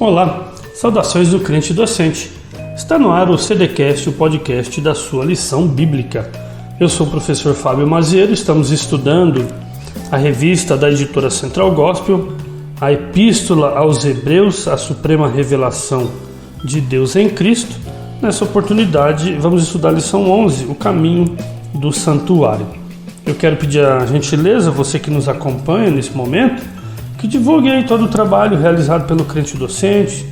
Olá, saudações do crente docente. Está no ar o CDcast, o podcast da sua lição bíblica. Eu sou o professor Fábio Maziero, estamos estudando a revista da editora Central Gospel, a Epístola aos Hebreus, a suprema revelação de Deus em Cristo. Nessa oportunidade, vamos estudar a lição 11, o caminho do santuário. Eu quero pedir a gentileza, você que nos acompanha nesse momento, que divulgue aí todo o trabalho realizado pelo crente docente.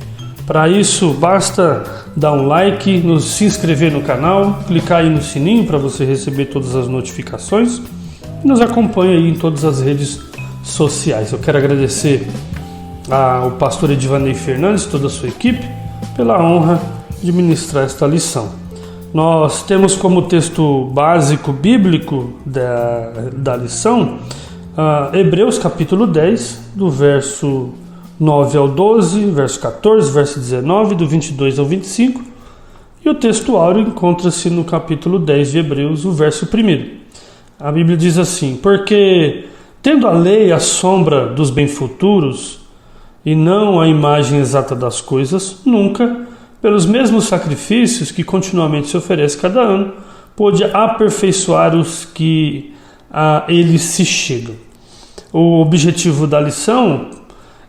Para isso, basta dar um like, se inscrever no canal, clicar aí no sininho para você receber todas as notificações e nos acompanhe aí em todas as redes sociais. Eu quero agradecer ao pastor Edivanei Fernandes e toda a sua equipe pela honra de ministrar esta lição. Nós temos como texto básico bíblico da lição Hebreus capítulo 10, do verso 9 ao 12, verso 14, verso 19, do 22 ao 25, e o texto áureo encontra-se no capítulo 10 de Hebreus, o verso 1. A Bíblia diz assim: porque, tendo a lei a sombra dos bem futuros, e não a imagem exata das coisas, nunca, pelos mesmos sacrifícios que continuamente se oferece cada ano, pôde aperfeiçoar os que a eles se chegam. O objetivo da lição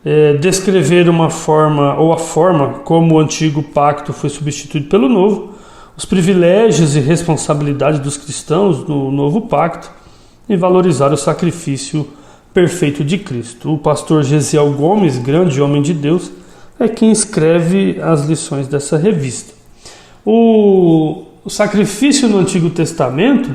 é descrever uma forma ou a forma como o antigo pacto foi substituído pelo novo, os privilégios e responsabilidades dos cristãos no novo pacto e valorizar o sacrifício perfeito de Cristo. O pastor Gesiel Gomes, grande homem de Deus, é quem escreve as lições dessa revista. O sacrifício no Antigo Testamento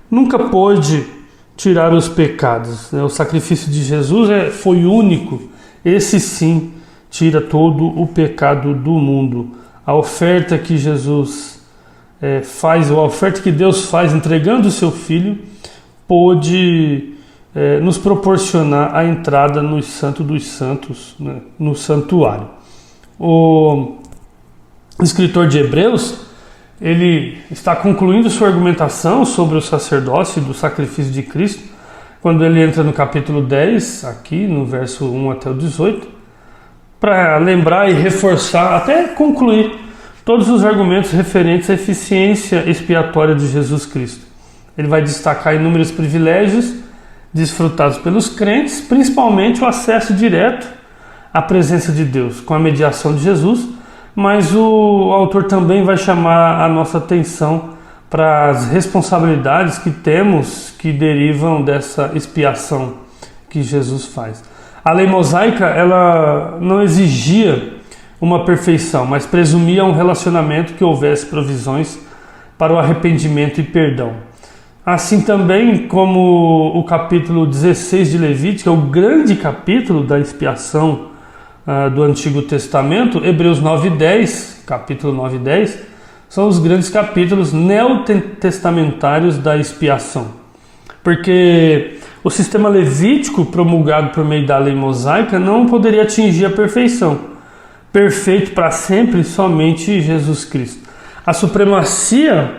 nunca pôde tirar os pecados. O sacrifício de Jesus foi único. Esse sim tira todo o pecado do mundo. A oferta que Jesus faz, ou a oferta que Deus faz entregando o seu Filho, pôde nos proporcionar a entrada no Santo dos Santos, né, no santuário. O escritor de Hebreus, ele está concluindo sua argumentação sobre o sacerdócio do sacrifício de Cristo, quando ele entra no capítulo 10, aqui no verso 1 até o 18, para lembrar e reforçar, até concluir todos os argumentos referentes à eficiência expiatória de Jesus Cristo. Ele vai destacar inúmeros privilégios desfrutados pelos crentes, principalmente o acesso direto à presença de Deus, com a mediação de Jesus, mas o autor também vai chamar a nossa atenção para as responsabilidades que temos que derivam dessa expiação que Jesus faz. A lei mosaica, ela não exigia uma perfeição, mas presumia um relacionamento que houvesse provisões para o arrependimento e perdão. Assim também como o capítulo 16 de Levítico, é o grande capítulo da expiação do Antigo Testamento, Hebreus 9 e 10, capítulo 9 e 10, são os grandes capítulos neotestamentários da expiação. Porque o sistema levítico promulgado por meio da lei mosaica não poderia atingir a perfeição. Perfeito para sempre somente Jesus Cristo. A supremacia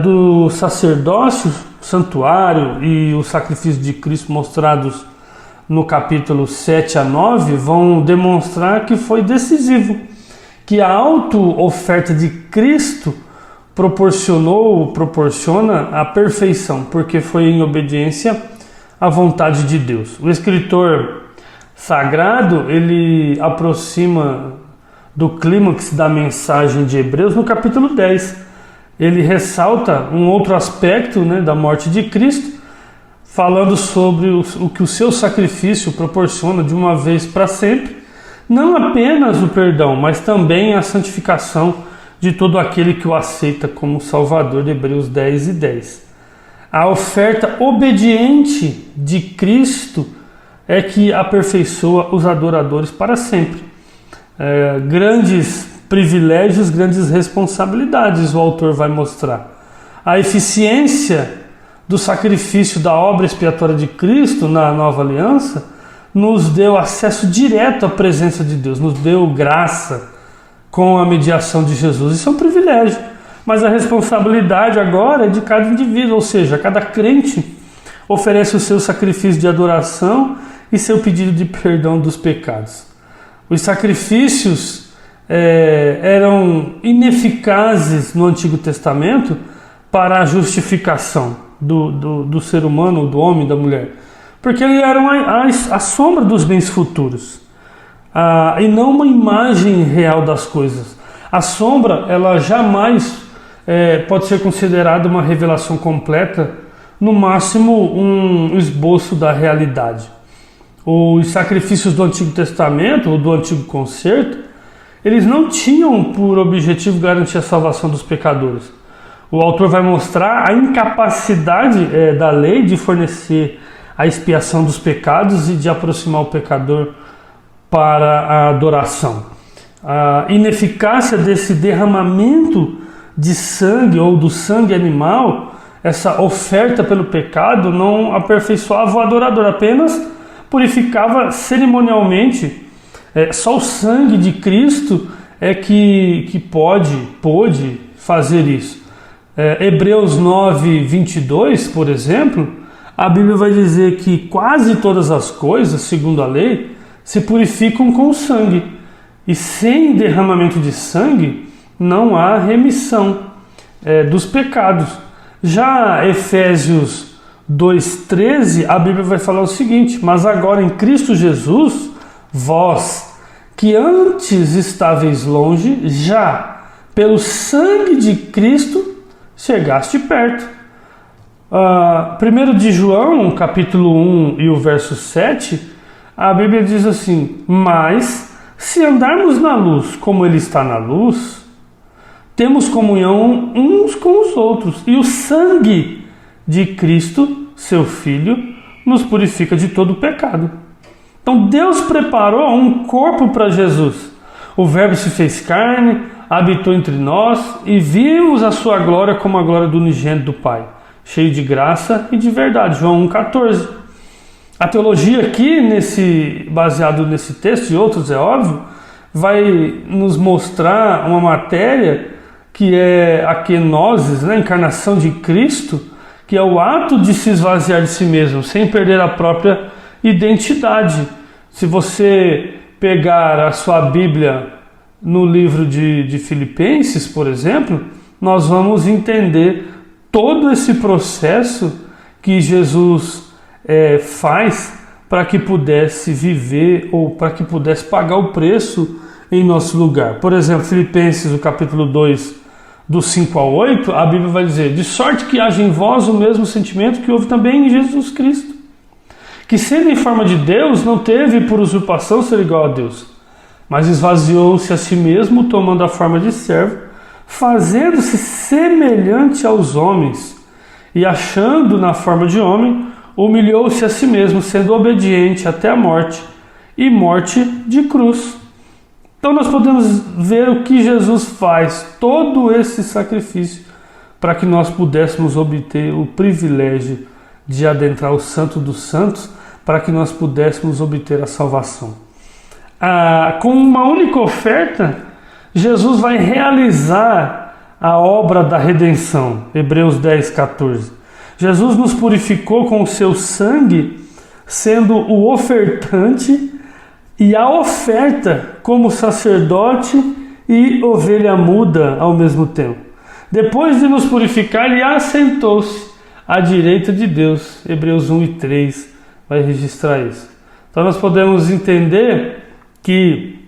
do sacerdócio, santuário e o sacrifício de Cristo mostrados no capítulo 7 a 9, vão demonstrar que foi decisivo, que a auto-oferta de Cristo proporciona a perfeição, porque foi em obediência à vontade de Deus. O escritor sagrado, ele aproxima do clímax da mensagem de Hebreus no capítulo 10. Ele ressalta um outro aspecto, da morte de Cristo, falando sobre o que o seu sacrifício proporciona de uma vez para sempre, não apenas o perdão, mas também a santificação de todo aquele que o aceita como Salvador, de Hebreus 10 e 10. A oferta obediente de Cristo é que aperfeiçoa os adoradores para sempre. Grandes privilégios, grandes responsabilidades o autor vai mostrar. A eficiência do sacrifício da obra expiatória de Cristo na nova aliança nos deu acesso direto à presença de Deus, nos deu graça com a mediação de Jesus. Isso é um privilégio, mas a responsabilidade agora é de cada indivíduo, ou seja, cada crente oferece o seu sacrifício de adoração e seu pedido de perdão dos pecados. Os sacrifícios eram ineficazes no Antigo Testamento para a justificação do ser humano, do homem, da mulher, porque eles eram a sombra dos bens futuros, e não uma imagem real das coisas. A sombra, ela jamais pode ser considerada uma revelação completa, no máximo um esboço da realidade. Os sacrifícios do Antigo Testamento, ou do Antigo Concerto, eles não tinham por objetivo garantir a salvação dos pecadores. O autor vai mostrar a incapacidade da lei de fornecer a expiação dos pecados e de aproximar o pecador para a adoração. A ineficácia desse derramamento de sangue ou do sangue animal, essa oferta pelo pecado, não aperfeiçoava o adorador, apenas purificava cerimonialmente. Só o sangue de Cristo é que pôde fazer isso. Hebreus 9, 22, por exemplo, a Bíblia vai dizer que quase todas as coisas, segundo a lei, se purificam com sangue. E sem derramamento de sangue, não há remissão dos pecados. Já Efésios 2,13, a Bíblia vai falar o seguinte: mas agora em Cristo Jesus, vós, que antes estáveis longe, já pelo sangue de Cristo chegaste perto. 1 de João, capítulo 1 e o verso 7, a Bíblia diz assim: mas se andarmos na luz como Ele está na luz, temos comunhão uns com os outros, e o sangue de Cristo, seu Filho, nos purifica de todo o pecado. Então Deus preparou um corpo para Jesus. O Verbo se fez carne, habitou entre nós e vimos a sua glória como a glória do unigênito do Pai, cheio de graça e de verdade. João 1,14. A teologia aqui, baseado nesse texto e outros, é óbvio, vai nos mostrar uma matéria que é a kenosis, a encarnação de Cristo, que é o ato de se esvaziar de si mesmo, sem perder a própria identidade. Se você pegar a sua Bíblia no livro de Filipenses, por exemplo, nós vamos entender todo esse processo que Jesus faz para que pudesse viver ou para que pudesse pagar o preço em nosso lugar. Por exemplo, Filipenses, o capítulo 2, do 5 ao 8, a Bíblia vai dizer: de sorte que haja em vós o mesmo sentimento que houve também em Jesus Cristo, que sendo em forma de Deus, não teve por usurpação ser igual a Deus, mas esvaziou-se a si mesmo, tomando a forma de servo, fazendo-se semelhante aos homens, e achando na forma de homem, humilhou-se a si mesmo, sendo obediente até a morte, e morte de cruz. Então nós podemos ver o que Jesus faz, todo esse sacrifício, para que nós pudéssemos obter o privilégio de adentrar o Santo dos Santos, para que nós pudéssemos obter a salvação. Com uma única oferta, Jesus vai realizar a obra da redenção. Hebreus 10, 14. Jesus nos purificou com o seu sangue, sendo o ofertante e a oferta como sacerdote e ovelha muda ao mesmo tempo. Depois de nos purificar, ele assentou-se à direita de Deus. Hebreus 1 e 3 vai registrar isso. Então nós podemos entender que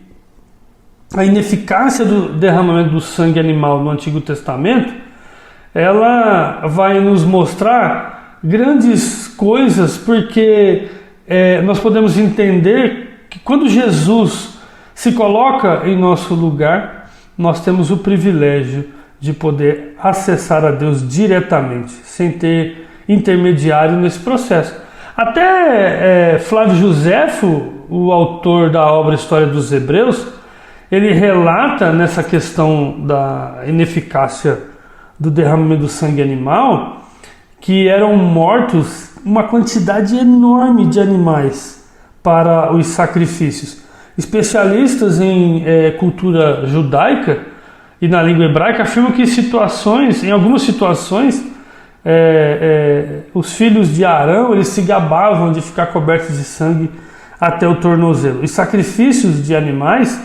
a ineficácia do derramamento do sangue animal no Antigo Testamento, ela vai nos mostrar grandes coisas, porque nós podemos entender que quando Jesus se coloca em nosso lugar, nós temos o privilégio de poder acessar a Deus diretamente, sem ter intermediário nesse processo. Até Flávio Joséfo, o autor da obra História dos Hebreus, ele relata nessa questão da ineficácia do derramamento do sangue animal, que eram mortos uma quantidade enorme de animais para os sacrifícios. Especialistas em cultura judaica e na língua hebraica afirmam que em algumas situações, os filhos de Arão, eles se gabavam de ficar cobertos de sangue até o tornozelo. Os sacrifícios de animais,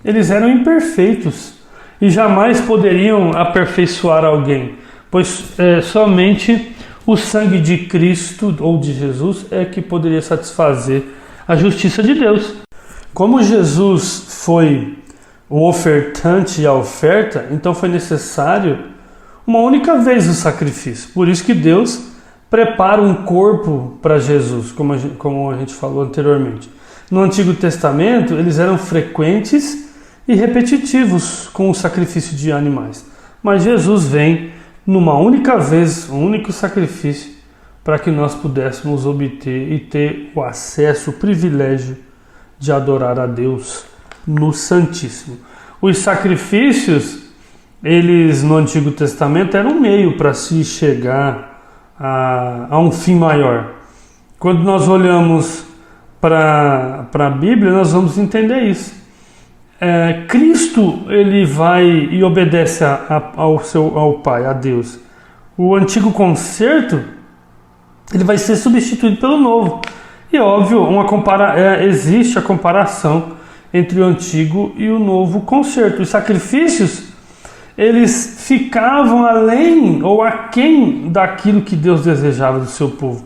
eles eram imperfeitos e jamais poderiam aperfeiçoar alguém, pois somente o sangue de Cristo ou de Jesus é que poderia satisfazer a justiça de Deus. Como Jesus foi o ofertante e a oferta, então foi necessário uma única vez o sacrifício. Por isso que Deus prepara um corpo para Jesus, como a gente falou anteriormente. No Antigo Testamento, eles eram frequentes e repetitivos com o sacrifício de animais. Mas Jesus vem numa única vez, um único sacrifício, para que nós pudéssemos obter e ter o acesso, o privilégio de adorar a Deus no Santíssimo. Os sacrifícios, eles no Antigo Testamento eram um meio para se chegar a um fim maior. Quando nós olhamos para a Bíblia, nós vamos entender isso. Cristo, ele vai e obedece ao Pai, a Deus. O antigo concerto, ele vai ser substituído pelo novo. E óbvio, existe a comparação entre o antigo e o novo concerto. Os sacrifícios, eles ficavam além ou aquém daquilo que Deus desejava do seu povo.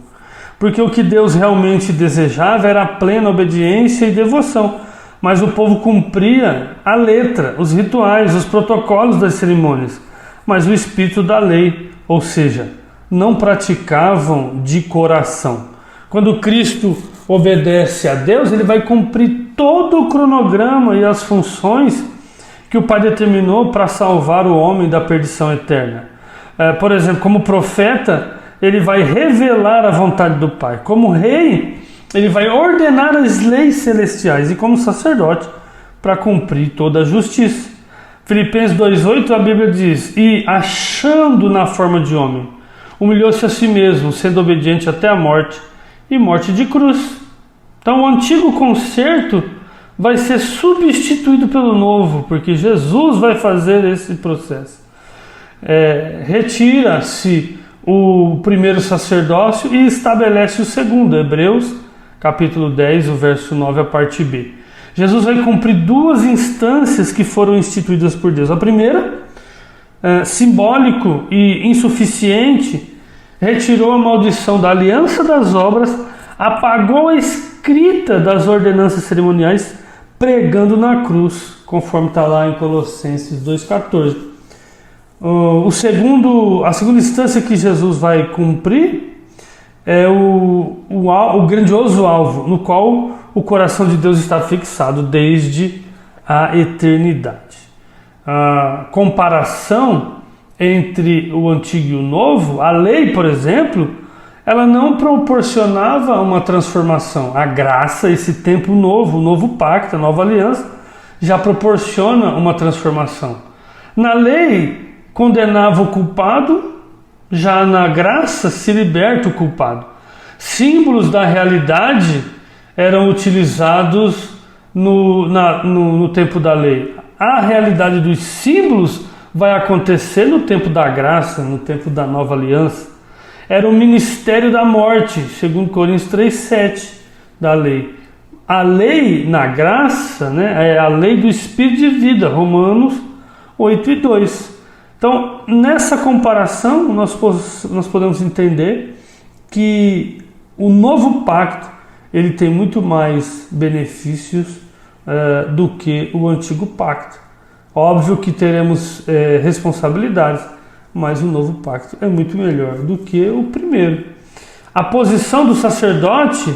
Porque o que Deus realmente desejava era a plena obediência e devoção. Mas o povo cumpria a letra, os rituais, os protocolos das cerimônias. Mas o espírito da lei, ou seja, não praticavam de coração. Quando Cristo obedece a Deus, ele vai cumprir todo o cronograma e as funções que o Pai determinou para salvar o homem da perdição eterna. Por exemplo, como profeta, ele vai revelar a vontade do Pai. Como rei, ele vai ordenar as leis celestiais. E como sacerdote, para cumprir toda a justiça. Filipenses 2,8, a Bíblia diz: e achando na forma de homem, humilhou-se a si mesmo, sendo obediente até a morte, e morte de cruz. Então o antigo concerto vai ser substituído pelo novo, porque Jesus vai fazer esse processo. Retira-se o primeiro sacerdócio e estabelece o segundo. Hebreus capítulo 10, o verso 9, a parte B. Jesus vai cumprir duas instâncias que foram instituídas por Deus. A primeira, simbólico e insuficiente, retirou a maldição da aliança das obras, apagou a escrita das ordenanças cerimoniais, pregando na cruz, conforme está lá em Colossenses 2,14. A segunda instância que Jesus vai cumprir é o grandioso alvo, no qual o coração de Deus está fixado desde a eternidade. A comparação entre o antigo e o novo, a lei, por exemplo, ela não proporcionava uma transformação. A graça, esse tempo novo, o novo pacto, a nova aliança, já proporciona uma transformação. Na lei, condenava o culpado, já na graça se liberta o culpado. Símbolos da realidade eram utilizados no tempo da lei. A realidade dos símbolos vai acontecer no tempo da graça, no tempo da nova aliança. Era o ministério da morte, segundo Coríntios 3,7 da lei. A lei na graça, é a lei do Espírito de vida, Romanos 8,2. Então, nessa comparação, nós podemos entender que o novo pacto ele tem muito mais benefícios do que o antigo pacto. Óbvio que teremos responsabilidades, mas o novo pacto é muito melhor do que o primeiro. A posição do sacerdote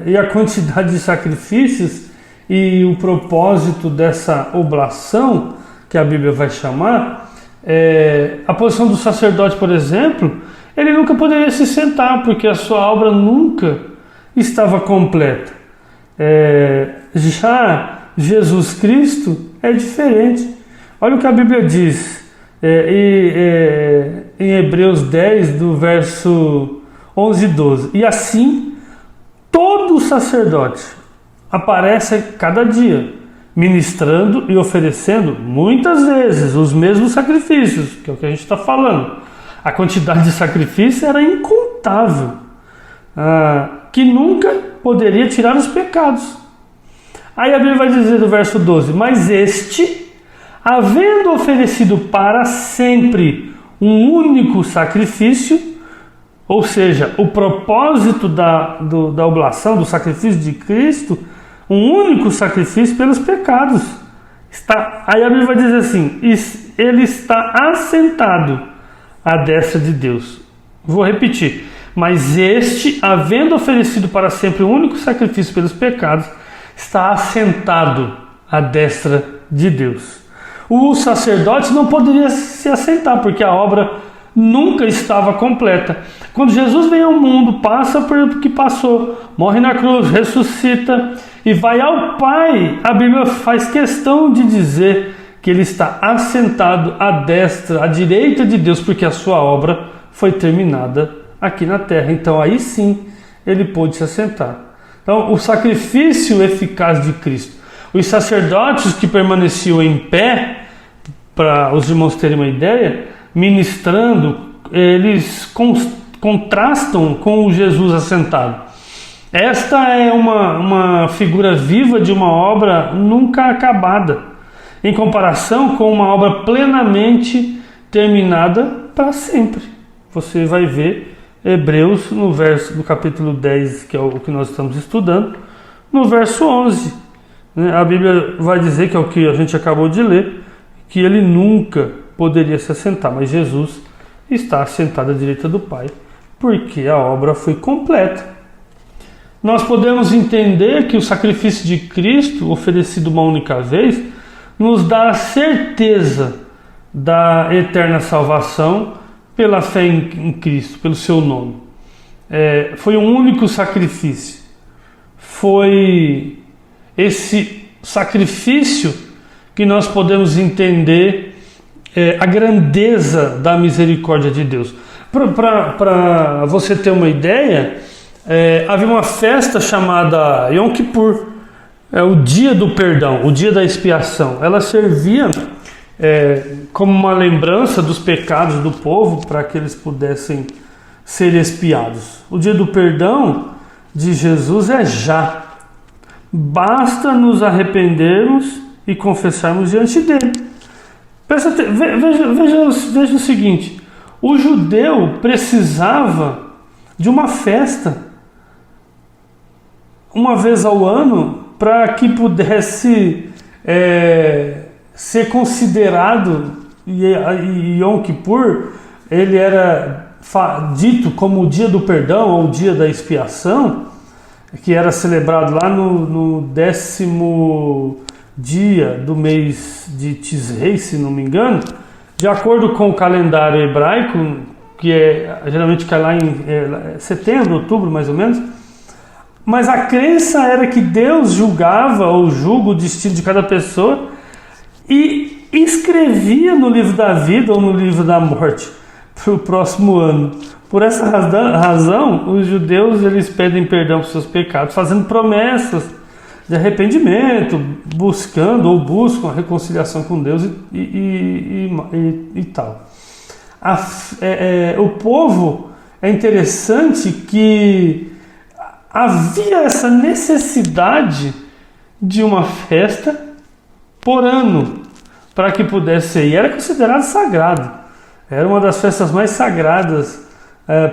e a quantidade de sacrifícios e o propósito dessa oblação, que a Bíblia vai chamar, a posição do sacerdote, por exemplo, ele nunca poderia se sentar, porque a sua obra nunca estava completa. Já Jesus Cristo é diferente. Olha o que a Bíblia diz em Hebreus 10, do verso 11 e 12. E assim, todo sacerdote aparece cada dia, ministrando e oferecendo muitas vezes os mesmos sacrifícios, que é o que a gente está falando. A quantidade de sacrifício era incontável, que nunca poderia tirar os pecados. Aí a Bíblia vai dizer no verso 12: mas este, havendo oferecido para sempre um único sacrifício, ou seja, o propósito da oblação, do sacrifício de Cristo, um único sacrifício pelos pecados. Aí a Bíblia vai dizer assim: ele está assentado à destra de Deus. Vou repetir: mas este, havendo oferecido para sempre um único sacrifício pelos pecados, está assentado à destra de Deus. O sacerdote não poderia se assentar, porque a obra nunca estava completa. Quando Jesus vem ao mundo, passa por o que passou, morre na cruz, ressuscita e vai ao Pai, a Bíblia faz questão de dizer que ele está assentado à destra, à direita de Deus, porque a sua obra foi terminada aqui na terra. Então aí sim ele pôde se assentar. Então o sacrifício eficaz de Cristo. Os sacerdotes que permaneciam em pé, para os irmãos terem uma ideia, ministrando, eles contrastam com o Jesus assentado. Esta é uma figura viva de uma obra nunca acabada, em comparação com uma obra plenamente terminada para sempre. Você vai ver Hebreus no capítulo 10, que é o que nós estamos estudando, no verso 11. A Bíblia vai dizer, que é o que a gente acabou de ler, que ele nunca poderia se assentar, mas Jesus está assentado à direita do Pai, porque a obra foi completa. Nós podemos entender que o sacrifício de Cristo, oferecido uma única vez, nos dá a certeza da eterna salvação pela fé em Cristo, pelo seu nome. Foi um único sacrifício. Foi esse sacrifício que nós podemos entender a grandeza da misericórdia de Deus. Para você ter uma ideia, havia uma festa chamada Yom Kippur, o dia do perdão, o dia da expiação. Ela servia como uma lembrança dos pecados do povo, para que eles pudessem ser expiados. O dia do perdão de Jesus é já. Basta nos arrependermos e confessarmos diante dele. Veja o seguinte: o judeu precisava de uma festa uma vez ao ano para que pudesse ser considerado, e Yom Kippur ele era dito como o dia do perdão ou o dia da expiação, que era celebrado lá no 10º dia do mês de Tisrei, se não me engano, de acordo com o calendário hebraico, que geralmente cai lá em setembro, outubro mais ou menos. Mas a crença era que Deus julgava ou julga o destino de cada pessoa e escrevia no livro da vida ou no livro da morte para o próximo ano. Por essa razão, os judeus eles pedem perdão por seus pecados, fazendo promessas de arrependimento, buscam a reconciliação com Deus e tal. O povo, é interessante que havia essa necessidade de uma festa por ano, para que pudesse ser, e era considerado sagrado. Era uma das festas mais sagradas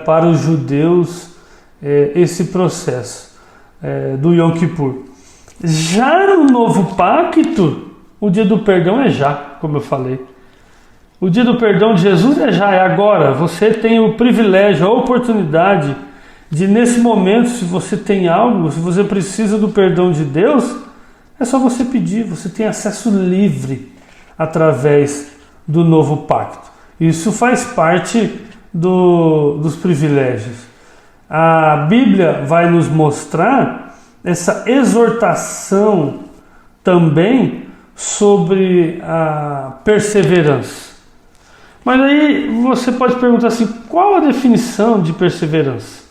para os judeus, esse processo do Yom Kippur. Já no novo pacto, o dia do perdão é já, como eu falei. O dia do perdão de Jesus é já, é agora. Você tem o privilégio, a oportunidade de, nesse momento, se você tem algo, se você precisa do perdão de Deus, é só você pedir. Você tem acesso livre através do novo pacto. Isso faz parte dos privilégios. A Bíblia vai nos mostrar essa exortação também sobre a perseverança. Mas aí você pode perguntar assim: qual a definição de perseverança?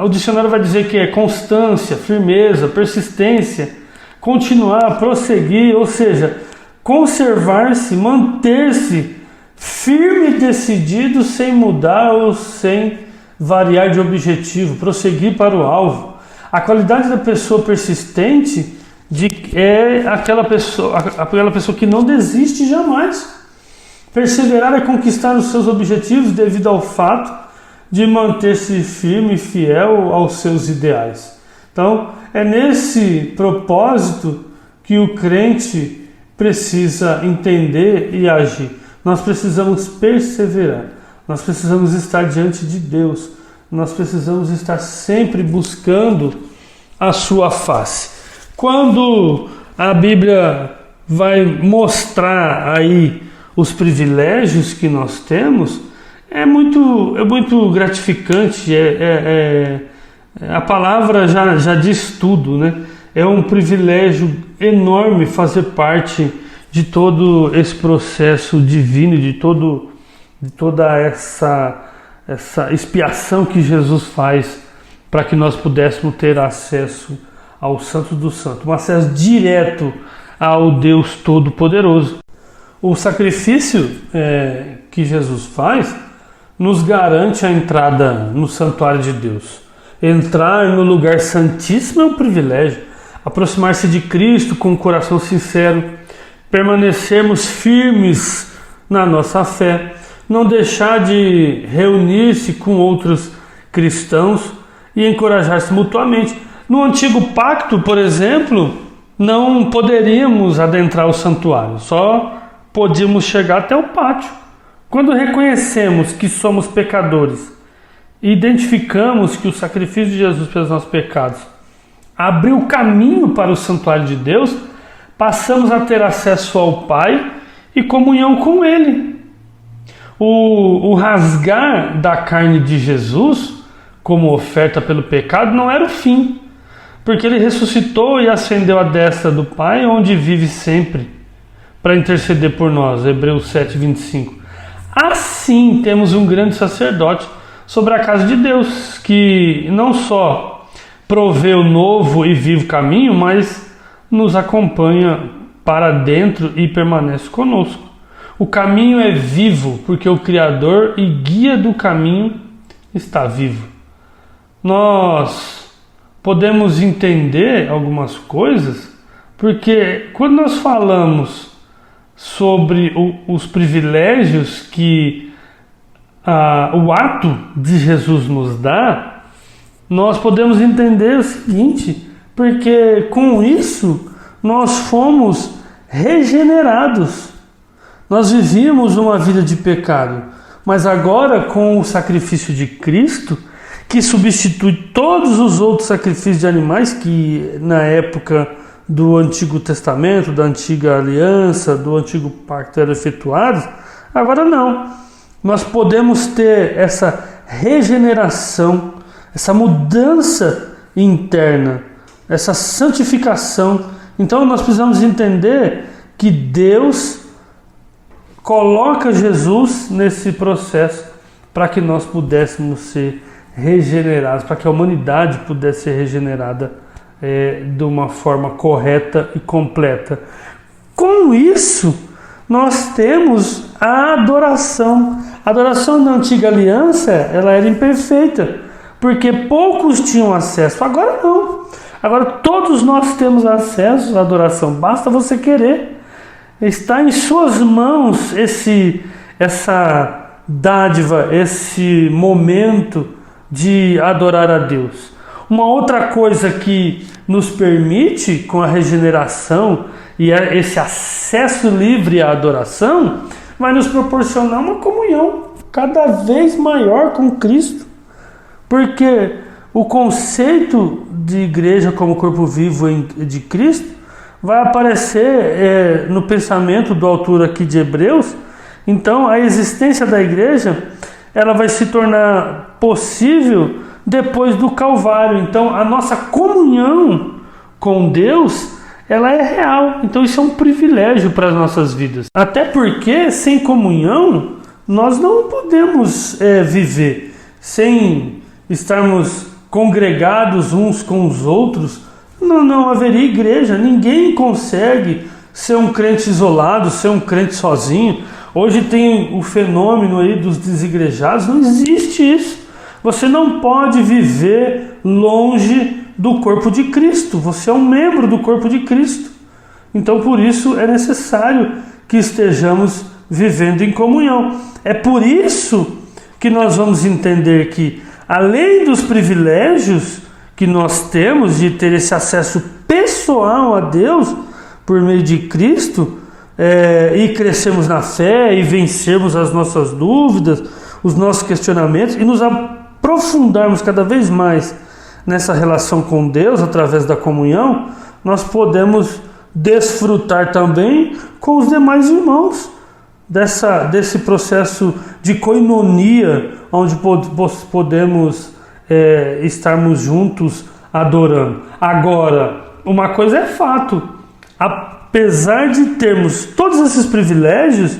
O dicionário vai dizer que é constância, firmeza, persistência, continuar, prosseguir, ou seja, conservar-se, manter-se firme e decidido, sem mudar ou sem variar de objetivo, prosseguir para o alvo. A qualidade da pessoa persistente é aquela pessoa que não desiste jamais. Perseverar é conquistar os seus objetivos devido ao fato de manter-se firme e fiel aos seus ideais. Então, é nesse propósito que o crente precisa entender e agir. Nós precisamos perseverar. Nós precisamos estar diante de Deus. Nós precisamos estar sempre buscando a sua face. Quando a Bíblia vai mostrar aí os privilégios que nós temos, é muito gratificante. A palavra já diz tudo, né? É um privilégio enorme fazer parte de todo esse processo divino, de toda essa expiação que Jesus faz para que nós pudéssemos ter acesso ao Santo do Santo, um acesso direto ao Deus Todo-Poderoso. O sacrifício que Jesus faz nos garante a entrada no santuário de Deus. Entrar no lugar santíssimo é um privilégio. Aproximar-se de Cristo com um coração sincero, permanecermos firmes na nossa fé, não deixar de reunir-se com outros cristãos e encorajar-se mutuamente. No antigo pacto, por exemplo, não poderíamos adentrar o santuário, só podíamos chegar até o pátio. Quando reconhecemos que somos pecadores e identificamos que o sacrifício de Jesus pelos nossos pecados abriu caminho para o santuário de Deus, passamos a ter acesso ao Pai e comunhão com Ele. O rasgar da carne de Jesus como oferta pelo pecado não era o fim, porque Ele ressuscitou e ascendeu à destra do Pai, onde vive sempre, para interceder por nós. Hebreus 7:25. Assim temos um grande sacerdote sobre a casa de Deus, que não só provê o novo e vivo caminho, mas nos acompanha para dentro e permanece conosco. O caminho é vivo, porque o Criador e guia do caminho está vivo. Nós podemos entender algumas coisas, porque quando nós falamos sobre os privilégios que o ato de Jesus nos dá, nós podemos entender o seguinte, porque com isso nós fomos regenerados. Nós vivíamos uma vida de pecado, mas agora com o sacrifício de Cristo, que substitui todos os outros sacrifícios de animais que na época do Antigo Testamento, da Antiga Aliança, do Antigo Pacto eram efetuados, agora não. Nós podemos ter essa regeneração, essa mudança interna, essa santificação. Então nós precisamos entender que Deus coloca Jesus nesse processo para que nós pudéssemos ser regenerados, para que a humanidade pudesse ser regenerada de uma forma correta e completa. Com isso, nós temos a adoração. A adoração da Antiga Aliança, ela era imperfeita, porque poucos tinham acesso. Agora não. Agora todos nós temos acesso à adoração. Basta você querer. Está em suas mãos essa dádiva, esse momento de adorar a Deus. Uma outra coisa que nos permite, com a regeneração e esse acesso livre à adoração, vai nos proporcionar uma comunhão cada vez maior com Cristo. Porque o conceito de igreja como corpo vivo de Cristo vai aparecer no pensamento do autor aqui de Hebreus. Então a existência da igreja ela vai se tornar possível depois do Calvário. Então a nossa comunhão com Deus ela é real. Então isso é um privilégio para as nossas vidas. Até porque sem comunhão nós não podemos viver. Sem estarmos congregados uns com os outros, não haveria igreja. Ninguém consegue ser um crente isolado, ser um crente sozinho. Hoje tem o fenômeno aí dos desigrejados. Não existe isso. Você não pode viver longe do corpo de Cristo, você é um membro do corpo de Cristo. Então, por isso, é necessário que estejamos vivendo em comunhão. É por isso que nós vamos entender que, além dos privilégios que nós temos de ter esse acesso pessoal a Deus por meio de Cristo, e crescermos na fé e vencermos as nossas dúvidas, os nossos questionamentos e nos aprofundarmos cada vez mais nessa relação com Deus através da comunhão, nós podemos desfrutar também com os demais irmãos desse processo de koinonia, onde podemos estarmos juntos adorando. Agora, uma coisa é fato: apesar de termos todos esses privilégios,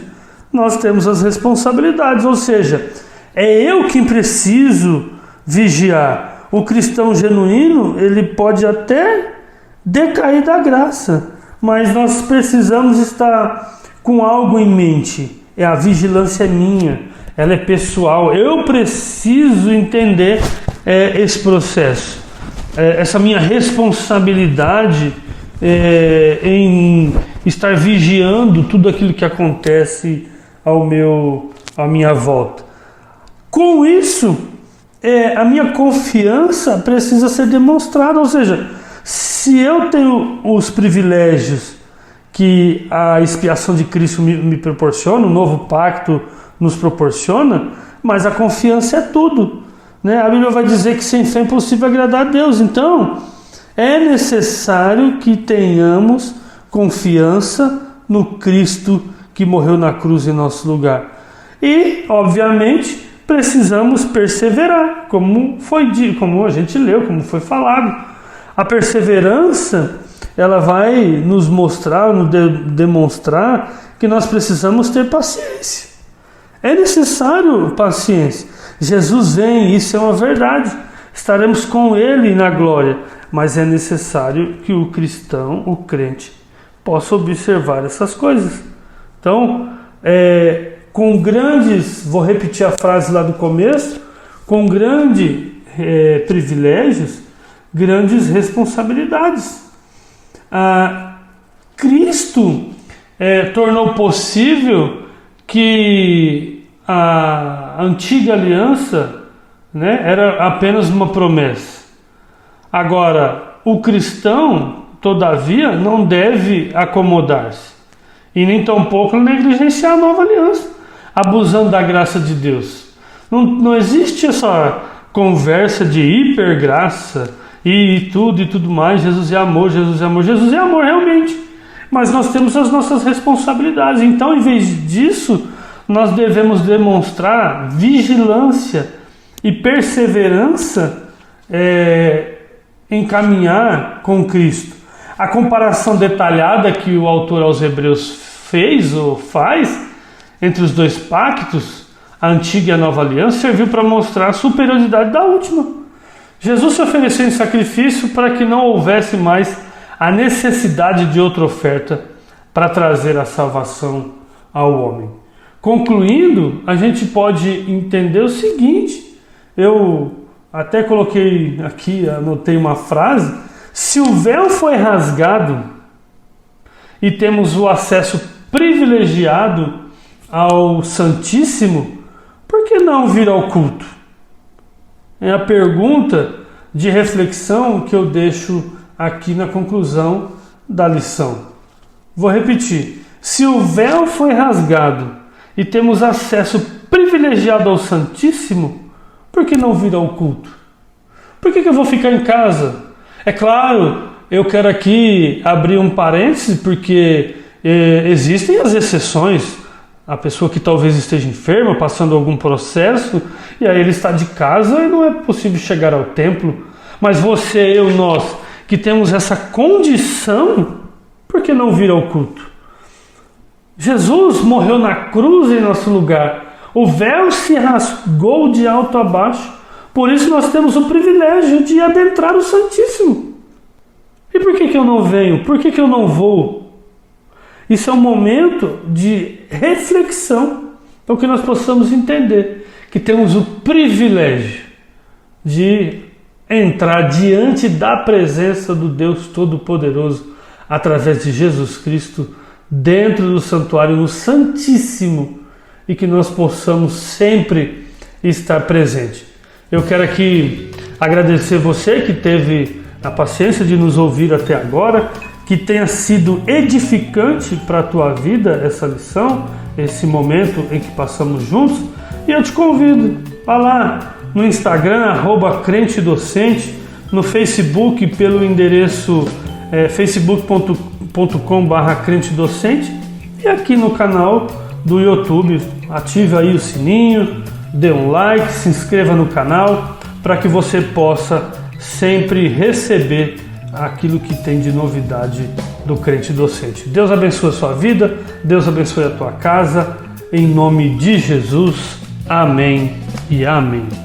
nós temos as responsabilidades, ou seja, é eu quem preciso vigiar. O cristão genuíno, ele pode até decair da graça, mas nós precisamos estar com algo em mente. A vigilância é minha, ela é pessoal. Eu preciso entender esse processo, essa minha responsabilidade em estar vigiando tudo aquilo que acontece à minha volta. Com isso, a minha confiança precisa ser demonstrada, ou seja, se eu tenho os privilégios que a expiação de Cristo me proporciona, o novo pacto nos proporciona, mas a confiança é tudo, né? A Bíblia vai dizer que sem fé é impossível agradar a Deus. Então, é necessário que tenhamos confiança no Cristo que morreu na cruz em nosso lugar. E, obviamente, precisamos perseverar, como a gente leu, como foi falado. A perseverança, ela vai nos mostrar, nos demonstrar que nós precisamos ter paciência. É necessário paciência. Jesus vem, isso é uma verdade. Estaremos com Ele na glória. Mas é necessário que o cristão, o crente, possa observar essas coisas. Então, com grandes, vou repetir a frase lá do começo, com grandes privilégios, grandes responsabilidades. Cristo tornou possível que a antiga aliança, né, era apenas uma promessa. Agora, o cristão, todavia, não deve acomodar-se e nem tampouco negligenciar a nova aliança, abusando da graça de Deus. Não existe essa conversa de hipergraça e tudo mais. Jesus é amor, Jesus é amor. Jesus é amor realmente, mas nós temos as nossas responsabilidades. Então, em vez disso, nós devemos demonstrar vigilância e perseverança em caminhar com Cristo. A comparação detalhada que o autor aos Hebreus fez ou faz entre os dois pactos, a antiga e a nova aliança, serviu para mostrar a superioridade da última. Jesus se ofereceu em sacrifício para que não houvesse mais a necessidade de outra oferta para trazer a salvação ao homem. Concluindo, a gente pode entender o seguinte: eu até coloquei aqui, anotei uma frase: se o véu foi rasgado e temos o acesso privilegiado ao Santíssimo, por que não vir ao culto? É a pergunta de reflexão que eu deixo aqui na conclusão da lição. Vou repetir: se o véu foi rasgado e temos acesso privilegiado ao Santíssimo, por que não vir ao culto? Por que eu vou ficar em casa? É claro, eu quero aqui abrir um parêntese, porque existem as exceções. A pessoa que talvez esteja enferma, passando algum processo, e aí ele está de casa e não é possível chegar ao templo. Mas você, eu, nós, que temos essa condição, por que não vir ao culto? Jesus morreu na cruz em nosso lugar. O véu se rasgou de alto a baixo. Por isso nós temos o privilégio de adentrar o Santíssimo. E por que eu não venho? Por que eu não vou? Isso é um momento de reflexão, para que nós possamos entender que temos o privilégio de entrar diante da presença do Deus Todo-Poderoso através de Jesus Cristo dentro do santuário, no Santíssimo, e que nós possamos sempre estar presente. Eu quero aqui agradecer você que teve a paciência de nos ouvir até agora, que tenha sido edificante para a tua vida essa lição, esse momento em que passamos juntos. E eu te convido, vá lá no Instagram, @crentedocente, no Facebook pelo endereço facebook.com/crentedocente, e aqui no canal do YouTube. Ative aí o sininho, dê um like, se inscreva no canal para que você possa sempre receber aquilo que tem de novidade do Crente Docente. Deus abençoe a sua vida, Deus abençoe a tua casa, em nome de Jesus. Amém e amém.